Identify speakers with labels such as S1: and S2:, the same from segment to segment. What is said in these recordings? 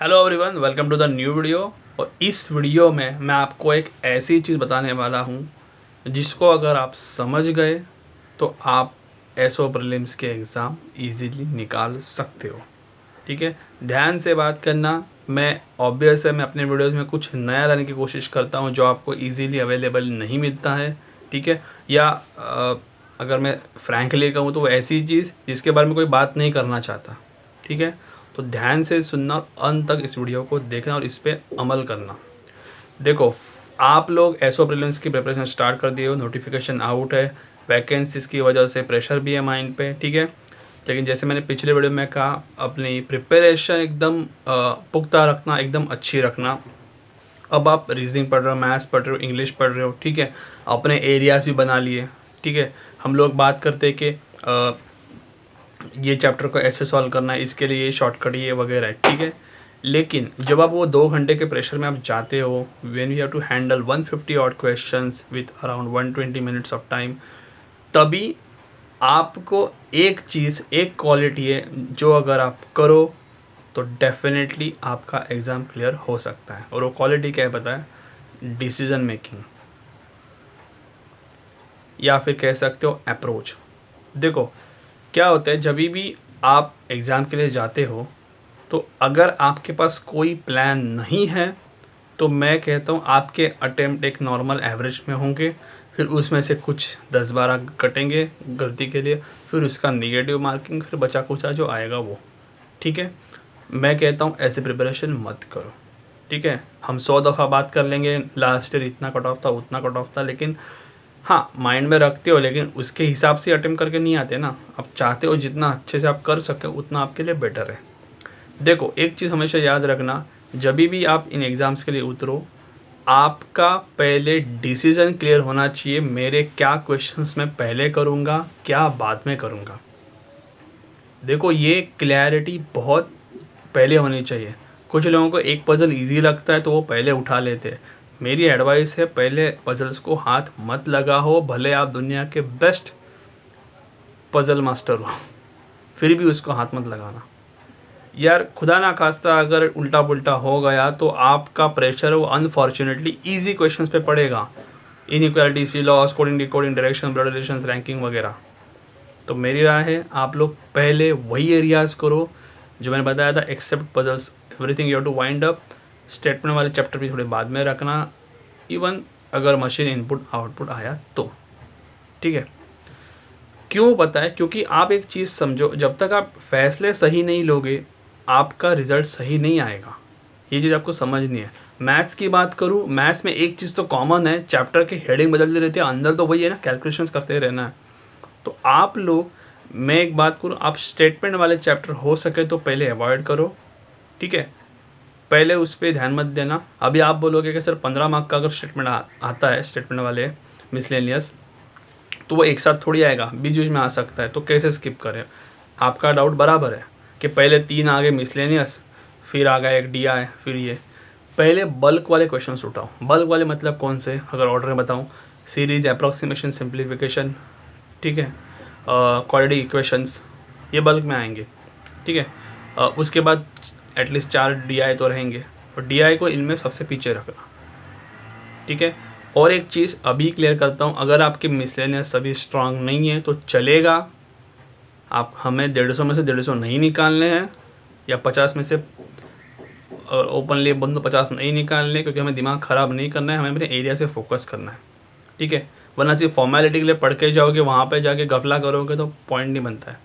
S1: Hello everyone, welcome to the new video. और इस video में मैं आपको एक ऐसी चीज़ बताने वाला हूँ जिसको अगर आप समझ गए तो आप एसओ प्रीलिम्स के एग्ज़ाम इजीली निकाल सकते हो। ठीक है, ध्यान से बात करना। मैं ऑब्वियस है, मैं अपने वीडियोज़ में कुछ नया लाने की कोशिश करता हूँ जो आपको इजीली अवेलेबल नहीं मिलता है। ठीक है, या अगर मैं फ्रैंकली कहूँ तो वो ऐसी चीज़ जिसके बारे में कोई बात नहीं करना चाहता। ठीक है, तो ध्यान से सुनना, अंत तक इस वीडियो को देखना और इस पर अमल करना। देखो, आप लोग एसओ प्रीलिम्स की प्रिपरेशन स्टार्ट कर दिए हो, नोटिफिकेशन आउट है, वैकेंसीज़ की वजह से प्रेशर भी है माइंड पे। ठीक है, लेकिन जैसे मैंने पिछले वीडियो में कहा, अपनी प्रिपरेशन एकदम पुख्ता रखना, एकदम अच्छी रखना। अब आप रीजनिंग पढ़ रहे हो, मैथ्स पढ़ रहे हो, इंग्लिश पढ़ रहे हो, ठीक है, अपने एरियाज भी बना लिए। ठीक है, हम लोग बात करते हैं कि ये चैप्टर को ऐसे सॉल्व करना है, इसके लिए ये शॉर्टकट ये वगैरह है। ठीक है, लेकिन जब आप वो 2 घंटे के प्रेशर में आप जाते हो, when you have to handle 150 odd questions with around 120 minutes of time, तभी आपको एक चीज़, एक क्वालिटी है जो अगर आप करो तो डेफिनेटली आपका एग्ज़ाम क्लियर हो सकता है। और वो क्वालिटी क्या है पता है? डिसीजन मेकिंग, या फिर कह सकते हो अप्रोच। देखो, क्या होता है, जब भी आप एग्ज़ाम के लिए जाते हो तो अगर आपके पास कोई प्लान नहीं है तो मैं कहता हूँ आपके अटेम्प्ट एक नॉर्मल एवरेज में होंगे, फिर उसमें से कुछ 10-12 कटेंगे गलती के लिए, फिर उसका निगेटिव मार्किंग, फिर बचा कुचा जो आएगा वो। ठीक है, मैं कहता हूँ ऐसे प्रिपरेशन मत करो। ठीक है, हम 100 दफ़ा बात कर लेंगे लास्ट ईयर इतना कट ऑफ था, उतना कट ऑफ था, लेकिन हाँ, माइंड में रखते हो, लेकिन उसके हिसाब से अटेम्प्ट करके नहीं आते ना। आप चाहते हो जितना अच्छे से आप कर सके उतना आपके लिए बेटर है। देखो, एक चीज़ हमेशा याद रखना, जब भी आप इन एग्ज़ाम्स के लिए उतरो, आपका पहले डिसीजन क्लियर होना चाहिए, मेरे क्या क्वेश्चंस मैं पहले करूँगा, क्या बाद में करूँगा। देखो, ये क्लैरिटी बहुत पहले होनी चाहिए। कुछ लोगों को एक पज़ल ईजी लगता है तो वो पहले उठा लेते हैं। मेरी एडवाइस है, पहले पज़ल्स को हाथ मत लगा हो, भले आप दुनिया के बेस्ट पज़ल मास्टर हो, फिर भी उसको हाथ मत लगाना यार। खुदा ना खास्ता अगर उल्टा पुल्टा हो गया तो आपका प्रेशर वो अनफॉर्चुनेटली इजी क्वेश्चंस पे पड़ेगा। इनइक्वालिटी, सी लॉस, coding decoding, direction, blood relations, ranking वगैरह। तो मेरी राय है, आप लोग पहले वही एरियाज करो जो मैंने बताया था, except puzzles, everything you have to wind up. Statement वाले चैप्टर भी थोड़े बाद में रखना, इवन अगर मशीन इनपुट आउटपुट आया तो। ठीक है, क्यों पता है? क्योंकि आप एक चीज़ समझो, जब तक आप फैसले सही नहीं लोगे आपका रिजल्ट सही नहीं आएगा। ये चीज़ आपको समझनी है। मैथ्स की बात करूँ, मैथ्स में एक चीज़ तो कॉमन है, चैप्टर की हेडिंग बदलती रहती है, अंदर तो वही है ना, कैलकुलेशंस करते रहना है। तो आप लोग, मैं एक बात करूँ, आप स्टेटमेंट वाले चैप्टर हो सके तो पहले अवॉइड करो। ठीक है, पहले उस पर ध्यान मत देना। अभी आप बोलोगे कि सर 15 मार्क का अगर स्टेटमेंट आता है, स्टेटमेंट वाले मिसलेनियस, तो वो एक साथ थोड़ी आएगा, बीच बीच में आ सकता है, तो कैसे स्किप करें? आपका डाउट बराबर है कि पहले 3 आ गए मिसलेनियस, फिर आ गया एक डी आई, फिर ये। पहले बल्क वाले क्वेश्चन उठाओ। बल्क वाले मतलब कौन से, अगर ऑर्डर में बताऊँ, सीरीज, अप्रॉक्सीमेशन, सिंप्लीफिकेशन, ठीक है, क्वाड्रेटिक इक्वेशंस, ये बल्क में आएंगे। ठीक है, उसके बाद एटलीस्ट 4 डी आई तो रहेंगे, और डी आई को इनमें सबसे पीछे रखना। ठीक है, और एक चीज़ अभी क्लियर करता हूँ, अगर आपके मिसलेनियस सभी स्ट्रांग नहीं है तो चलेगा, आप, हमें 150 में से 150 नहीं निकालने हैं, या 50 में से ओपनली बंद 50 नहीं निकालने, क्योंकि हमें दिमाग ख़राब नहीं करना है, हमें अपने एरिया से फोकस करना है। ठीक है, वरना सिर्फ फॉर्मेलिटी के लिए पढ़ के जाओगे, वहाँ पे जाके गफला करोगे तो पॉइंट नहीं बनता है।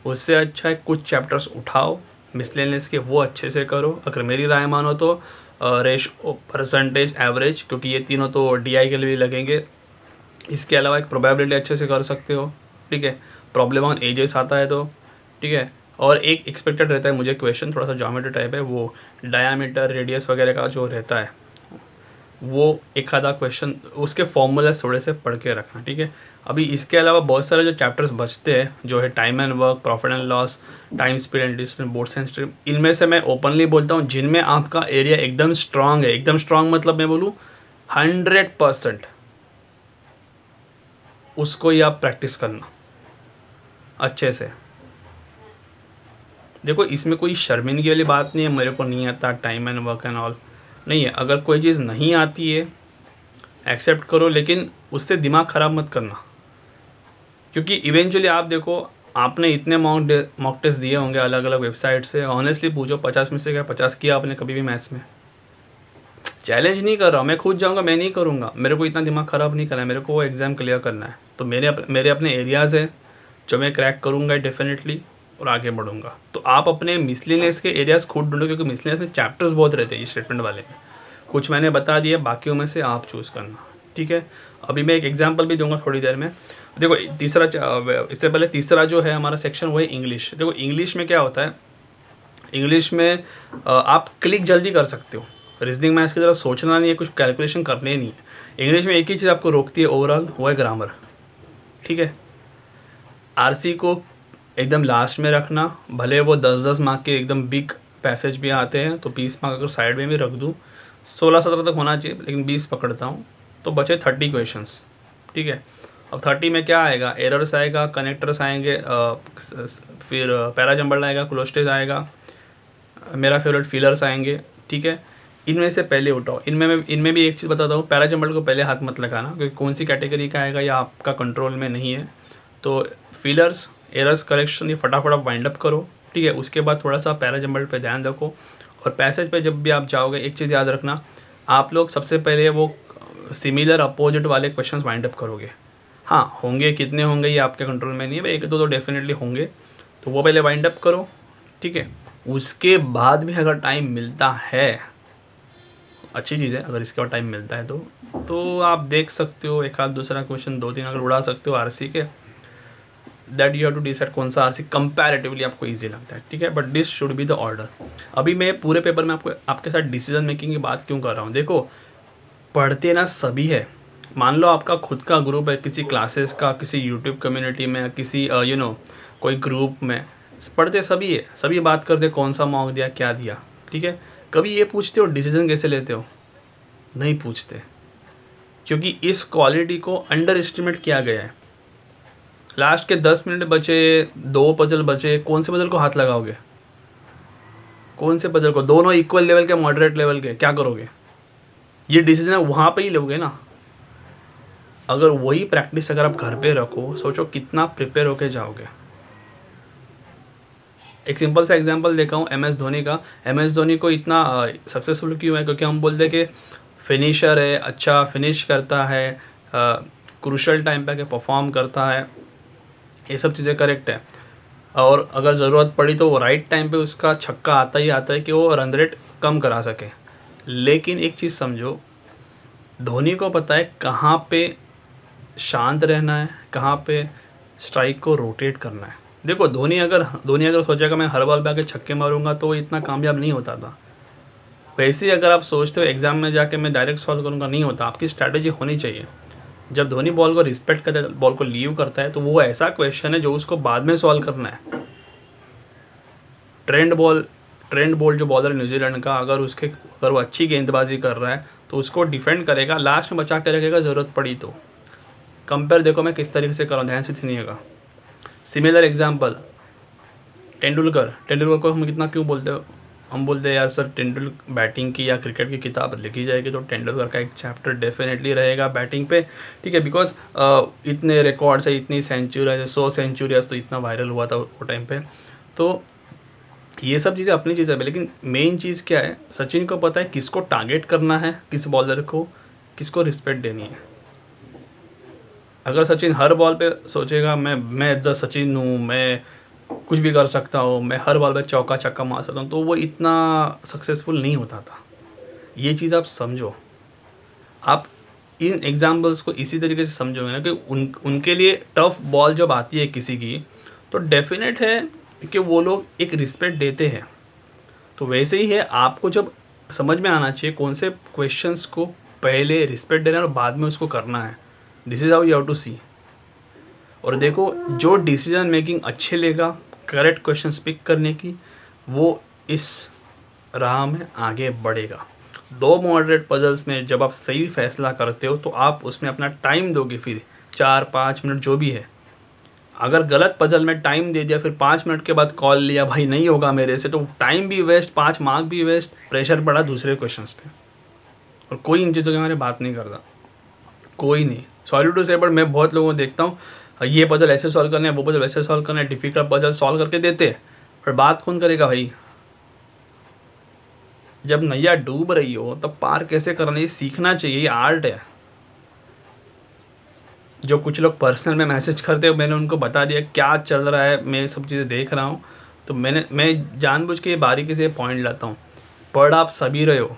S1: उससे अच्छा है कुछ चैप्टर्स उठाओ मिसलेनियस के, वो अच्छे से करो। अगर मेरी राय मानो तो रेशो, परसेंटेज, एवरेज, क्योंकि ये तीनों तो डीआई के लिए भी लगेंगे। इसके अलावा एक प्रोबेबिलिटी अच्छे से कर सकते हो। ठीक है, प्रॉब्लम ऑन एजेस आता है तो। ठीक है, और एक एक्सपेक्टेड रहता है मुझे क्वेश्चन, थोड़ा सा ज्योमेट्री टाइप है, वो डायामीटर, रेडियस वगैरह का जो रहता है, वो एक आधा क्वेश्चन, उसके फॉर्मूला थोड़े से पढ़ के रखना। ठीक है, अभी इसके अलावा बहुत सारे जो चैप्टर्स बचते हैं, जो है time and work, profit and loss, time, speed and distance, board science stream, इनमें से मैं ओपनली बोलता हूँ जिनमें आपका एरिया एकदम स्ट्रांग है, एकदम स्ट्रांग मतलब मैं बोलूँ 100%, उसको ही आप प्रैक्टिस करना अच्छे से। देखो इसमें कोई शर्मिंदगी वाली बात नहीं है, मेरे को नहीं आता time and work and all, नहीं है। अगर कोई चीज़ नहीं आती है एक्सेप्ट करो, लेकिन उससे दिमाग ख़राब मत करना, क्योंकि इवेंचुअली आप देखो आपने इतने मॉक टेस्ट दिए होंगे अलग अलग वेबसाइट से, ऑनेस्टली पूछो 50 में से क्या 50 किया आपने कभी भी मैथ्स में? चैलेंज नहीं कर रहा हूँ, मैं खुद जाऊँगा, मैं नहीं करूँगा, मेरे को इतना दिमाग ख़राब नहीं करना है, मेरे को वो एग्ज़ाम क्लियर करना है। तो मेरे अपने एरियाज़ हैं जो मैं क्रैक करूँगा डेफिनेटली और आगे बढ़ूँगा। तो आप अपने मिसलिनियस के एरियाज़ खुद ढूंढो, क्योंकि मिसलिनियस में चैप्टर्स बहुत रहते हैं, स्टेटमेंट वाले में कुछ मैंने बता दिए, बाकियों में से आप चूज़ करना, ठीक है। अभी मैं एक एग्जांपल भी दूंगा थोड़ी देर में। देखो इससे पहले तीसरा जो है हमारा सेक्शन वो है इंग्लिश। देखो इंग्लिश में क्या होता है, इंग्लिश में आप क्लिक जल्दी कर सकते हो, रीजनिंग मैथ्स की तरह सोचना नहीं है, कुछ कैलकुलेशन करने नहीं है। इंग्लिश में एक ही चीज़ आपको रोकती है ओवरऑल, वो है ग्रामर, ठीक है। आरसी को एकदम लास्ट में रखना, भले वो 10-10 मार्क के एकदम बिग पैसेज भी आते हैं तो 20 मार्क अगर साइड में भी रख दूँ, 16-17 तक होना चाहिए, लेकिन 20 पकड़ता हूँ तो बचे 30 क्वेश्चंस, ठीक है। अब 30 में क्या आएगा, एरर्स आएगा, कनेक्टर्स आएंगे, फिर पैराजंबल आएगा, क्लोस्टेज आएगा, मेरा फेवरेट फिलर्स आएंगे, ठीक है। इनमें से पहले उठाओ, इनमें भी एक चीज़ बताता हूँ, पैराजंबल को पहले हाथ मत लगाना, क्योंकि कौन सी कैटेगरी का आएगा या आपका कंट्रोल में नहीं है। तो फिलर्स, एरर्स, करेक्शन, ये फटाफट आप वाइंड अप करो, ठीक है। उसके बाद थोड़ा सा पैराजंबल पे ध्यान रखो, और पैसेज पे जब भी आप जाओगे एक चीज़ याद रखना, आप लोग सबसे पहले वो सिमिलर अपोजिट वाले क्वेश्चंस वाइंड अप करोगे। हाँ होंगे, कितने होंगे ये आपके कंट्रोल में नहीं है भाई, एक दो तो डेफिनेटली होंगे, तो वो पहले वाइंड अप करो, ठीक है। उसके बाद भी अगर टाइम मिलता है, अच्छी चीज़ है, अगर इसके बाद टाइम मिलता है तो आप देख सकते हो एक आध दूसरा क्वेश्चन 2-3 अगर उड़ा सकते हो आरसी के, that you have to decide कौन सा आरसी कंपैरेटिवली आपको इजी लगता है, ठीक है। But this should be the order. अभी मैं पूरे पेपर में आपके साथ डिसीजन मेकिंग की बात क्यों कर रहा हूँ, देखो पढ़ते ना सभी है, मान लो आपका खुद का ग्रुप है किसी क्लासेस का, किसी यूट्यूब कम्युनिटी में, किसी कोई ग्रुप में, पढ़ते सभी है, सभी बात करते कौन सा मॉक दिया क्या दिया, ठीक है। कभी ये पूछते हो डिसीजन कैसे लेते हो? नहीं पूछते, क्योंकि इस क्वालिटी को अंडर एस्टिमेट किया गया है। लास्ट के 10 मिनट बचे, 2 पजल बचे, कौन से पजल को हाथ लगाओगे? कौन से पजल को? दोनों इक्वल लेवल के, मॉडरेट लेवल के, क्या करोगे? ये डिसीजन वहाँ पे ही लोगे ना। अगर वही प्रैक्टिस अगर आप घर पे रखो, सोचो कितना प्रिपेयर होके जाओगे। एक सिंपल सा एग्जांपल देखा हूँ MS धोनी का। MS धोनी को इतना सक्सेसफुल क्यों है? क्योंकि हम बोलते हैं कि फिनिशर है, अच्छा फिनिश करता है, क्रूशल टाइम पे परफॉर्म करता है, ये सब चीज़ें करेक्ट है। और अगर ज़रूरत पड़ी तो वो राइट टाइम पे उसका छक्का आता ही आता है कि वो रन रेट कम करा सके। लेकिन एक चीज़ समझो, धोनी को पता है कहाँ पे शांत रहना है, कहाँ पे स्ट्राइक को रोटेट करना है। देखो धोनी अगर सोचेगा मैं हर बॉल पे आके छक्के मारूंगा तो वो इतना कामयाब नहीं होता था। वैसे ही अगर आप सोचते हो एग्जाम में जाके मैं डायरेक्ट सॉल्व करूंगा, नहीं होता। आपकी स्ट्रैटेजी होनी चाहिए। जब धोनी बॉल को रिस्पेक्ट करता है, बॉल को लीव करता है, तो वो ऐसा क्वेश्चन है जो उसको बाद में सॉल्व करना है। ट्रेंड बॉल जो बॉलर न्यूजीलैंड का, अगर वो अच्छी गेंदबाजी कर रहा है तो उसको डिफेंड करेगा, लास्ट में बचा के रखेगा ज़रूरत पड़ी तो। कंपेयर देखो मैं किस तरीके से कर रहा हूँ, ध्यान से सुनिएगा। सिमिलर एग्जाम्पल, टेंडुलकर को हम कितना क्यों बोलते हो? हम बोलते हैं यार सर टेंडुलकर बैटिंग की या क्रिकेट की किताब लिखी जाएगी तो टेंडुलकर का एक चैप्टर डेफिनेटली रहेगा बैटिंग पे, ठीक है। बिकॉज इतने रिकॉर्ड्स है, इतनी सेंचुरी, 100 सेंचुरीज तो इतना वायरल हुआ था वो टाइम पे। तो ये सब चीज़ें अपनी चीज़ है, लेकिन मेन चीज़ क्या है, सचिन को पता है किसको टारगेट करना है, किस बॉलर को किसको रिस्पेक्ट देनी है। अगर सचिन हर बॉल पे सोचेगा मैं द सचिन हूँ, मैं कुछ भी कर सकता हूँ, मैं हर बॉल पे चौका छक्का मार सकता हूँ, तो वो इतना सक्सेसफुल नहीं होता था। ये चीज़ आप समझो। आप इन एग्जाम्पल्स को इसी तरीके से समझोगे ना कि उनके लिए टफ बॉल जब आती है किसी की, तो डेफिनेट है कि वो लोग एक रिस्पेक्ट देते हैं। तो वैसे ही है, आपको जब समझ में आना चाहिए कौन से क्वेश्चंस को पहले रिस्पेक्ट देना है और बाद में उसको करना है। This is how you have to see. और देखो जो डिसीजन मेकिंग अच्छे लेगा करेक्ट क्वेश्चंस पिक करने की, वो इस राह में आगे बढ़ेगा। 2 मॉडरेट पजल्स में जब आप सही फैसला करते हो तो आप उसमें अपना टाइम दोगे, फिर 4-5 मिनट जो भी है अगर गलत पजल में टाइम दे दिया, फिर 5 मिनट के बाद कॉल लिया, भाई नहीं होगा मेरे से, तो टाइम भी वेस्ट, 5 मार्क भी वेस्ट, प्रेशर पड़ा दूसरे क्वेश्चंस पे, और कोई इन चीज़ों के बारे में बात नहीं करता, कोई नहीं। सॉरी टू से, बट मैं बहुत लोगों को देखता हूँ, ये पजल ऐसे सॉल्व करना है, वो पजल वैसे सॉल्व करना है, डिफिकल्ट पजल सॉल्व करके देते हैं, पर बात कौन करेगा भाई? जब नैया डूब रही हो तब पार कैसे करना, ये सीखना चाहिए, ये आर्ट है। जो कुछ लोग पर्सनल में मैसेज करते हो, मैंने उनको बता दिया क्या चल रहा है, मैं सब चीज़ें देख रहा हूँ, तो मैं जानबूझ के बारीकी से पॉइंट लाता हूँ। पढ़ आप सभी रहे हो,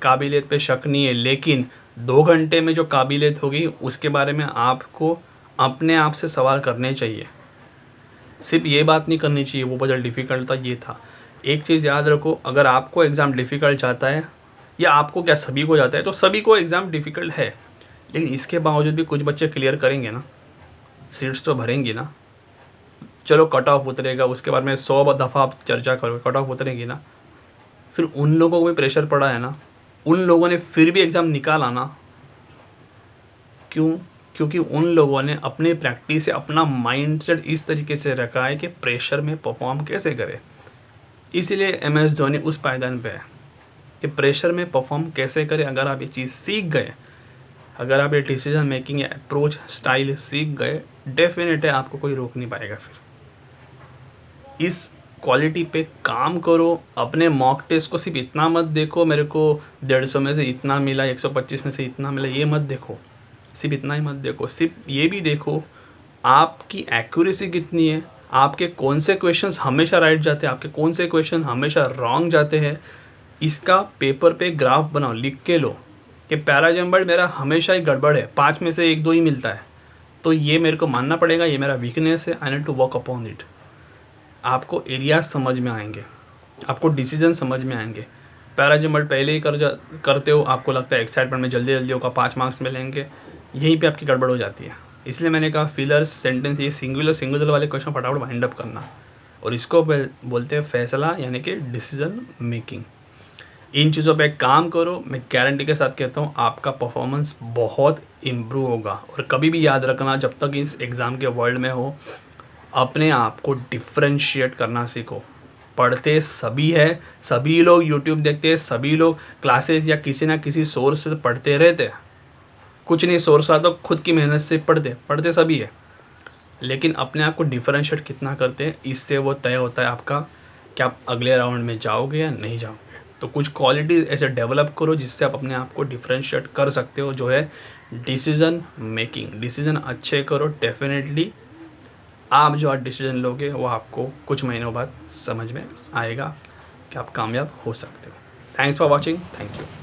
S1: काबिलियत पे शक नहीं है, लेकिन 2 घंटे में जो काबिलियत होगी उसके बारे में आपको अपने आप से सवाल करने चाहिए। सिर्फ ये बात नहीं करनी चाहिए वो पजल डिफ़िकल्ट था, ये था। एक चीज़ याद रखो, अगर आपको एग्ज़ाम डिफ़िकल्ट जाता है, या आपको क्या सभी को जाता है, तो सभी को एग्ज़ाम डिफ़िकल्ट है, लेकिन इसके बावजूद भी कुछ बच्चे क्लियर करेंगे ना, सीट्स तो भरेंगी ना। चलो कट ऑफ उतरेगा, उसके बाद में 100 दफ़ा आप चर्चा करोगे, कट ऑफ उतरेगी ना, फिर उन लोगों को भी प्रेशर पड़ा है ना, उन लोगों ने फिर भी एग्ज़ाम निकाला ना। क्यों? क्योंकि उन लोगों ने अपनी प्रैक्टिस से अपना माइंडसेट इस तरीके से रखा है कि प्रेशर में परफॉर्म कैसे करें। इसीलिए MS धोनी उस पायदान पे है कि प्रेशर में परफॉर्म कैसे करें। अगर आप ये चीज़ सीख गए, अगर आप ये डिसीजन मेकिंग या अप्रोच स्टाइल सीख गए, डेफिनेट है आपको कोई रोक नहीं पाएगा। फिर इस क्वालिटी पे काम करो। अपने मॉक टेस्ट को सिर्फ इतना मत देखो, मेरे को 150 में से इतना मिला, 125 में से इतना मिला, ये मत देखो, सिर्फ इतना ही मत देखो। सिर्फ ये भी देखो आपकी एक्यूरेसी कितनी है, आपके कौन से क्वेश्चंस हमेशा राइट जाते हैं, आपके कौन से क्वेश्चन हमेशा रॉन्ग जाते हैं। इसका पेपर पे ग्राफ बनाओ, लिख के लो कि पैराजम्बल मेरा हमेशा ही गड़बड़ है, 5 में से 1-2 ही मिलता है, तो ये मेरे को मानना पड़ेगा, ये मेरा वीकनेस है, I need to work upon it. आपको एरियाज समझ में आएंगे, आपको डिसीजन समझ में आएंगे। पैराजम्बल पहले ही करते हो, आपको लगता है एक्साइटमेंट में जल्दी जल्दी होगा 5 मार्क्स मिलेंगे, यहीं पे आपकी गड़बड़ हो जाती है। इसलिए मैंने कहा फिलर सेंटेंस, ये सिंगुलर वाले क्वेश्चन फटाफट वाइंड अप करना, और इसको बोलते हैं फैसला, यानी कि डिसीजन मेकिंग। इन चीज़ों पे काम करो, मैं गारंटी के साथ कहता हूँ आपका परफॉर्मेंस बहुत इम्प्रूव होगा। और कभी भी याद रखना, जब तक इस एग्ज़ाम के वर्ल्ड में हो, अपने आप को डिफ्रेंशिएट करना सीखो। पढ़ते सभी है, सभी लोग यूट्यूब देखते हैं, सभी लोग क्लासेस या किसी ना किसी सोर्स से पढ़ते रहते हैं। कुछ नहीं सोर्स रहा तो खुद की मेहनत से पढ़ते सभी है, लेकिन अपने आप को डिफरेंशिएट कितना करते हैं, इससे वो तय होता है आपका कि आप अगले राउंड में जाओगे या नहीं जाओगे। तो कुछ क्वालिटीज़ ऐसे डेवलप करो जिससे आप अपने आप को डिफरेंशिएट कर सकते हो, जो है डिसीजन मेकिंग। डिसीजन अच्छे करो, डेफिनेटली आप जो आज डिसीजन लोगे वो आपको कुछ महीनों बाद समझ में आएगा कि आप कामयाब हो सकते हो। Thanks for watching, thank you.